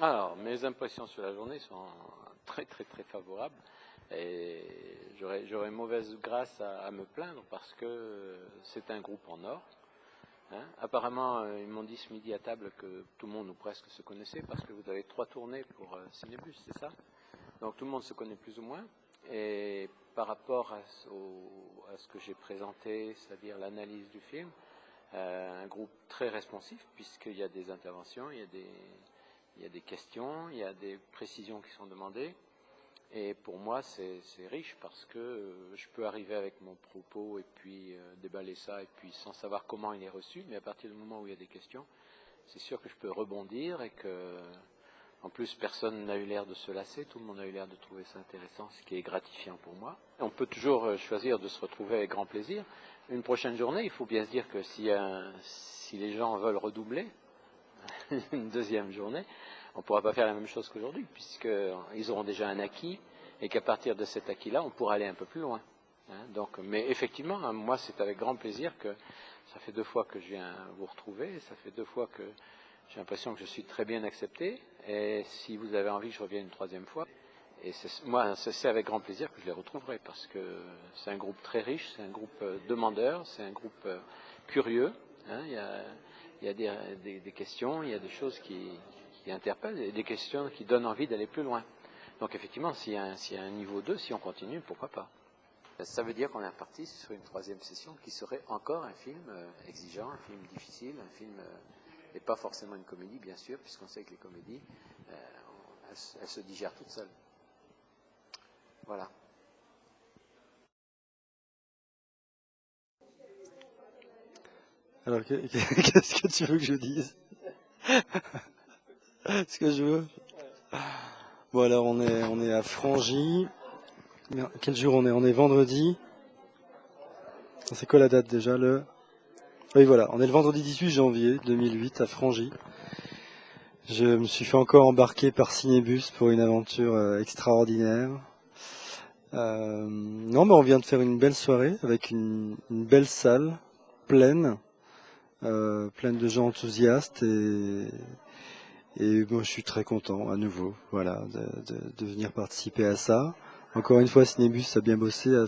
Alors, mes impressions sur la journée sont très favorables et j'aurais mauvaise grâce à me plaindre parce que c'est un groupe en or. Hein. Apparemment, ils m'ont dit ce midi à table que tout le monde ou presque se connaissait parce que vous avez 3 tournées pour Cinébus, c'est ça? Donc tout le monde se connaît plus ou moins. Et par rapport à ce que j'ai présenté, c'est-à-dire l'analyse du film, un groupe très responsif puisqu'il y a des interventions, il y a des questions, il y a des précisions qui sont demandées. Et pour moi, c'est riche parce que je peux arriver avec mon propos et puis déballer ça et puis sans savoir comment il est reçu. Mais à partir du moment où il y a des questions, c'est sûr que je peux rebondir et que, en plus, personne n'a eu l'air de se lasser. Tout le monde a eu l'air de trouver ça intéressant, ce qui est gratifiant pour moi. On peut toujours choisir de se retrouver avec grand plaisir. Une prochaine journée, il faut bien se dire que si les gens veulent redoubler, une deuxième journée, on ne pourra pas faire la même chose qu'aujourd'hui, puisqu'ils auront déjà un acquis, et qu'à partir de cet acquis-là, on pourra aller un peu plus loin. Hein, donc, mais effectivement, moi, c'est avec grand plaisir que ça fait 2 fois que je viens vous retrouver, ça fait 2 fois que j'ai l'impression que je suis très bien accepté, et si vous avez envie que je revienne une 3e fois, et moi, c'est avec grand plaisir que je les retrouverai, parce que c'est un groupe très riche, c'est un groupe demandeur, c'est un groupe curieux. Hein, il y a des questions, il y a des choses qui interpellent, et des questions qui donnent envie d'aller plus loin. Donc effectivement, s'il y a un niveau 2, si on continue, pourquoi pas. Ça veut dire qu'on est reparti sur une 3e session qui serait encore un film exigeant, un film difficile, un film, et pas forcément une comédie, bien sûr, puisqu'on sait que les comédies, elles se digèrent toutes seules. Voilà. Alors, qu'est-ce que tu veux que je dise? Ce que je veux? Bon, alors, on est à Frangy. Quel jour on est? On est vendredi. C'est quoi la date déjà? Oui, voilà. On est le vendredi 18 janvier 2008 à Frangy. Je me suis fait encore embarquer par Cinébus pour une aventure extraordinaire. Non, mais on vient de faire une belle soirée avec une belle salle pleine, pleine de gens enthousiastes et moi je suis très content à nouveau, voilà, de venir participer à ça. Encore une fois, Cinébus a bien bossé, a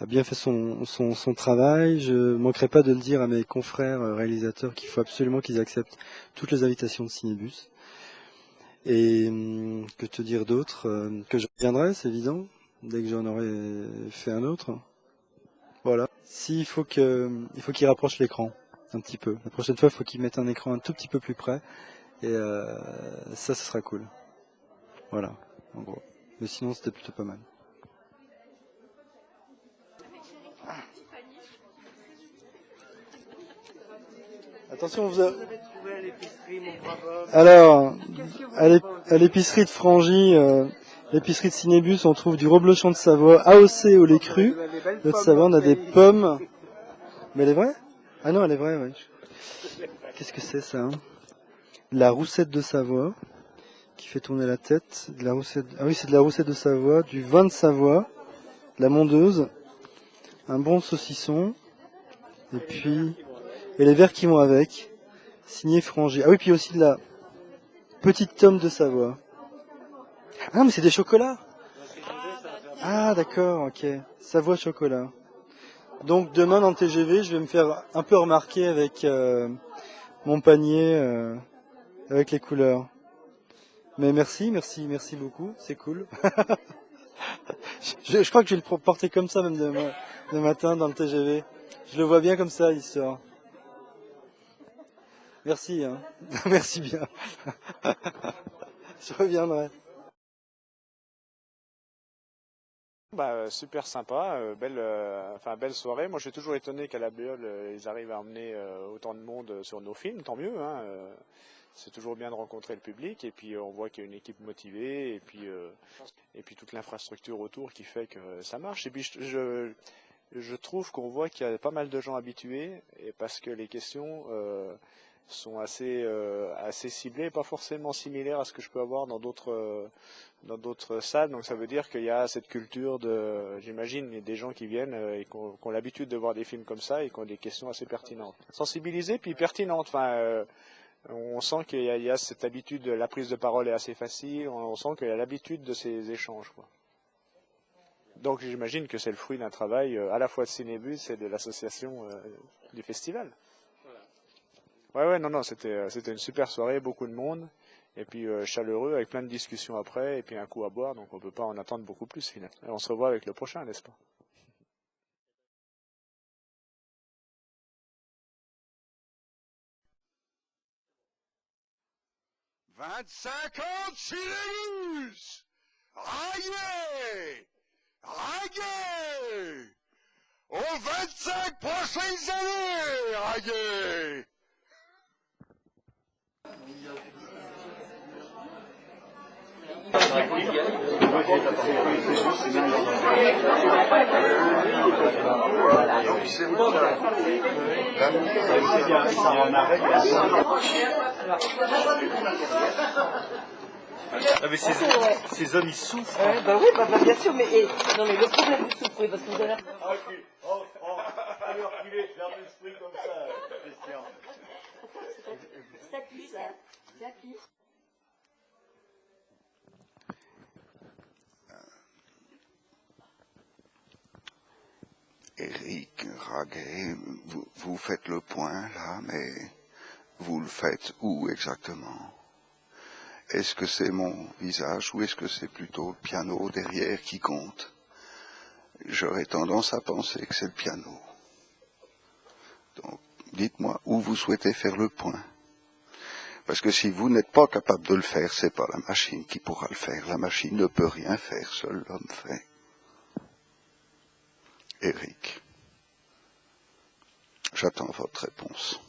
bien fait son travail. Je manquerai pas de le dire à mes confrères réalisateurs qu'il faut absolument qu'ils acceptent toutes les invitations de Cinébus. Et que te dire d'autre? Que je reviendrai, c'est évident, dès que j'en aurai fait un autre. Voilà. Il faut qu'il rapproche l'écran un petit peu. La prochaine fois, il faut qu'il mette un écran un tout petit peu plus près. Et ça, ce sera cool. Voilà, en gros. Mais sinon, c'était plutôt pas mal. Attention, Alors, à l'épicerie de Frangy, l'épicerie de Cinébus, on trouve du reblochon de Savoie, AOC au lait cru. De Savoie, on a des pommes. Mais elle est vraie? Ah non, elle est vraie, ouais. Qu'est-ce que c'est ça, hein? La roussette de Savoie, qui fait tourner la tête. De la roussette... Ah oui, c'est de la roussette de Savoie, du vin de Savoie, de la mondeuse, un bon saucisson, et puis... Et les verres qui vont avec, signé Frangy. Ah oui, puis aussi de la petite tome de Savoie. Ah, mais c'est des chocolats! Ah, d'accord, ok. Savoie chocolat. Donc demain dans le TGV, je vais me faire un peu remarquer avec mon panier, avec les couleurs. Mais merci beaucoup, c'est cool. je crois que je vais le porter comme ça même le matin dans le TGV. Je le vois bien comme ça, l'histoire. Merci, hein. Merci bien. Je reviendrai. Super sympa, belle soirée. Moi, je suis toujours étonné qu'à la Béole, ils arrivent à emmener autant de monde sur nos films, tant mieux. Hein, c'est toujours bien de rencontrer le public, et puis on voit qu'il y a une équipe motivée, et puis toute l'infrastructure autour qui fait que ça marche. Et puis je trouve qu'on voit qu'il y a pas mal de gens habitués, et parce que les questions sont assez ciblées, pas forcément similaires à ce que je peux avoir dans d'autres salles. Donc ça veut dire qu'il y a cette culture j'imagine, des gens qui viennent et qui ont l'habitude de voir des films comme ça et qui ont des questions assez pertinentes. Sensibilisées puis pertinentes. On sent qu'il y a cette habitude, la prise de parole est assez facile, on sent qu'il y a l'habitude de ces échanges, quoi. Donc j'imagine que c'est le fruit d'un travail à la fois de Cinébus et de l'association du festival. Ouais, non, c'était une super soirée, beaucoup de monde, et puis chaleureux, avec plein de discussions après, et puis un coup à boire, donc on peut pas en attendre beaucoup plus finalement. Et on se revoit avec le prochain, n'est-ce pas? « 25 ans de Cinébus! Ragué! Ragué! Aux 25 prochaines années, ragué! » Ah mais ces hommes ils souffrent. Bah oui, bien sûr, mais non mais le problème vous souffrez parce que vous avez. Allez reculer, ferme l'esprit comme ça, Christian. Ça glisse, ça glisse. Éric Raguet, vous faites le point là, mais vous le faites où exactement? Est-ce que c'est mon visage ou est-ce que c'est plutôt le piano derrière qui compte? J'aurais tendance à penser que c'est le piano. Donc, dites-moi où vous souhaitez faire le point. Parce que si vous n'êtes pas capable de le faire, c'est pas la machine qui pourra le faire. La machine ne peut rien faire, seul l'homme fait. Éric, j'attends votre réponse.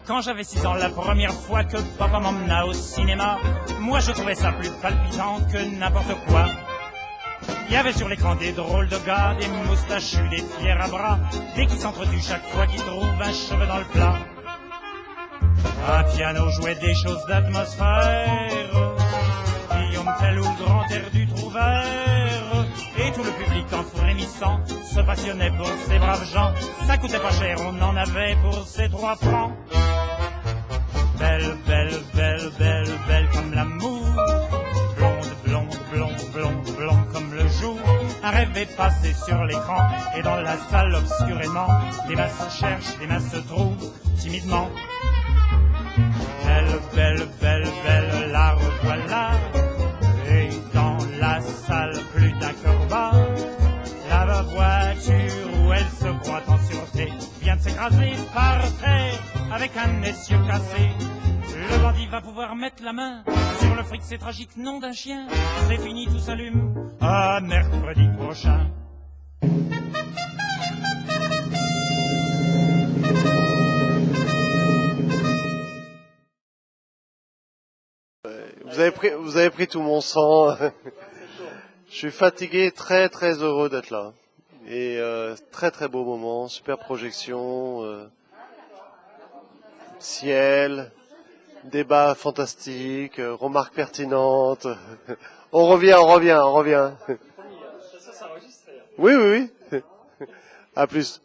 Quand j'avais 6 ans, la première fois que papa m'emmena au cinéma, moi je trouvais ça plus palpitant que n'importe quoi. Il y avait sur l'écran des drôles de gars, des moustachus, des fiers à bras, des qui s'entretuent chaque fois qu'ils trouvent un cheveu dans le plat. Un piano jouait des choses d'atmosphère, Guillaume Tell ou le grand air du Trouvert, et tout le public en frémissant se passionnait pour ces braves gens. Ça coûtait pas cher, on en avait pour ces 3 francs. Belle, belle, belle, belle, belle comme l'amour, blonde, blonde, blonde, blonde, blonde comme le jour. Un rêve est passé sur l'écran, et dans la salle obscurément, des mains se cherchent, des mains se trouvent, timidement. Belle, belle, belle, belle, la revoilà, et dans la salle plus d'un cœur bas, la voiture où elle se croit en sûreté vient de s'écraser par terre avec un essieu cassé. Le bandit va pouvoir mettre la main sur le fric, c'est tragique, nom d'un chien. C'est fini, tout s'allume, à mercredi prochain. Vous avez pris tout mon sang. Je suis fatigué, très très heureux d'être là. Et très très beau moment, super projection, ciel, débat fantastique, remarques pertinentes. On revient. Oui. À plus.